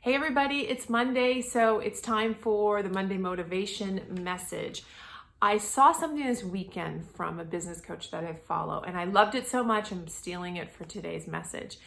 Hey everybody, it's Monday, so it's time for the Monday Motivation Message. I saw something this weekend from a business coach that I follow, and I loved it so much, I'm stealing it for today's message.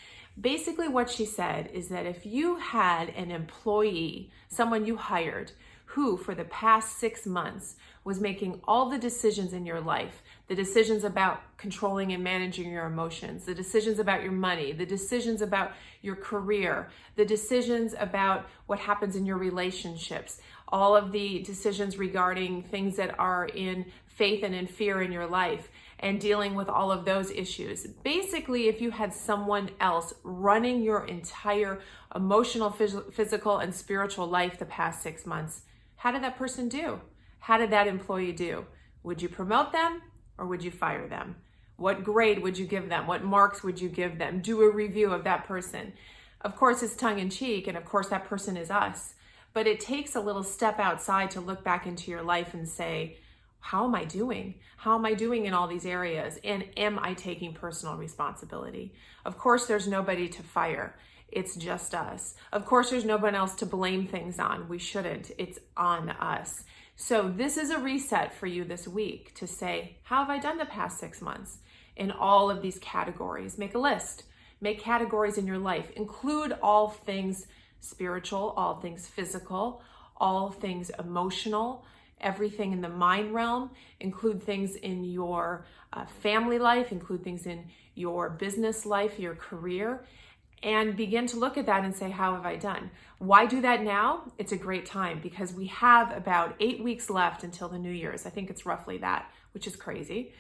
Basically, what she said is that if you had an employee, someone you hired, who for the past 6 months was making all the decisions in your life, the decisions about controlling and managing your emotions, the decisions about your money, the decisions about your career, the decisions about what happens in your relationships, all of the decisions regarding things that are in faith and in fear in your life, and dealing with all of those issues. Basically, if you had someone else running your entire emotional, physical, and spiritual life the past 6 months, how did that person do? How did that employee do? Would you promote them or would you fire them? What grade would you give them? What marks would you give them? Do a review of that person. Of course, it's tongue in cheek, and of course, that person is us. But it takes a little step outside to look back into your life and say, how am I doing? How am I doing in all these areas? And am I taking personal responsibility? Of course, there's nobody to fire. It's just us. Of course, there's no one else to blame things on. We shouldn't. It's on us. So this is a reset for you this week to say, how have I done the past 6 months in all of these categories? Make a list. Make categories in your life. Include all things spiritual, all things physical, all things emotional, everything in the mind realm. Include things in your family life, include things in your business life, your career, and begin to look at that and say, how have I done? Why do that now? It's a great time because we have about 8 weeks left until the New Year's. I think it's roughly that, which is crazy.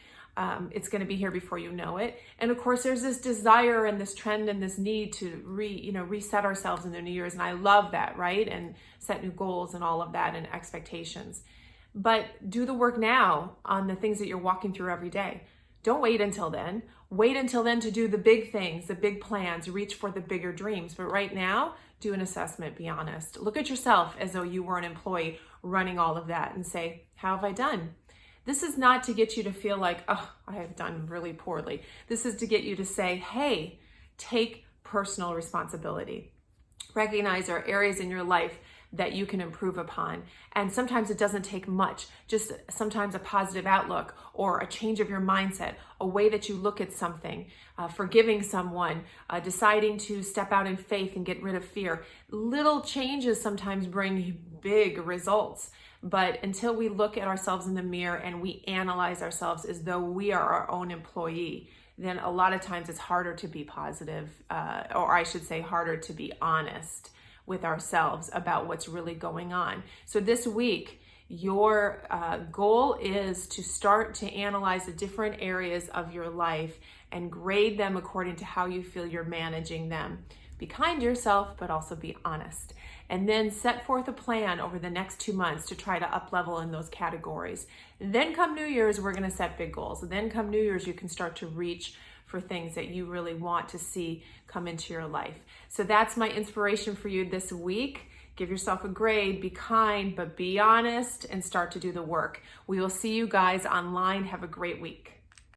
It's going to be here before you know it. And of course, there's this desire and this trend and this need to reset ourselves in the New Year's. And I love that, right? And set new goals and all of that and expectations. But do the work now on the things that you're walking through every day. Don't wait until then. Wait until then to do the big things, the big plans, reach for the bigger dreams. But right now, do an assessment, be honest. Look at yourself as though you were an employee running all of that and say, how have I done? This is not to get you to feel like, oh, I have done really poorly. This is to get you to say, hey, take personal responsibility. Recognize there are areas in your life that you can improve upon. And sometimes it doesn't take much, just sometimes a positive outlook or a change of your mindset, a way that you look at something, forgiving someone, deciding to step out in faith and get rid of fear. Little changes sometimes bring big results. But until we look at ourselves in the mirror and we analyze ourselves as though we are our own employee, then a lot of times it's harder to be positive, or I should say harder to be honest with ourselves about what's really going on. So this week, your goal is to start to analyze the different areas of your life and grade them according to how you feel you're managing them. Be kind to yourself, but also be honest. And then set forth a plan over the next 2 months to try to up level in those categories. Then come New Year's, we're gonna set big goals. Then come New Year's, you can start to reach for things that you really want to see come into your life. So that's my inspiration for you this week. Give yourself a grade, be kind, but be honest and start to do the work. We will see you guys online. Have a great week.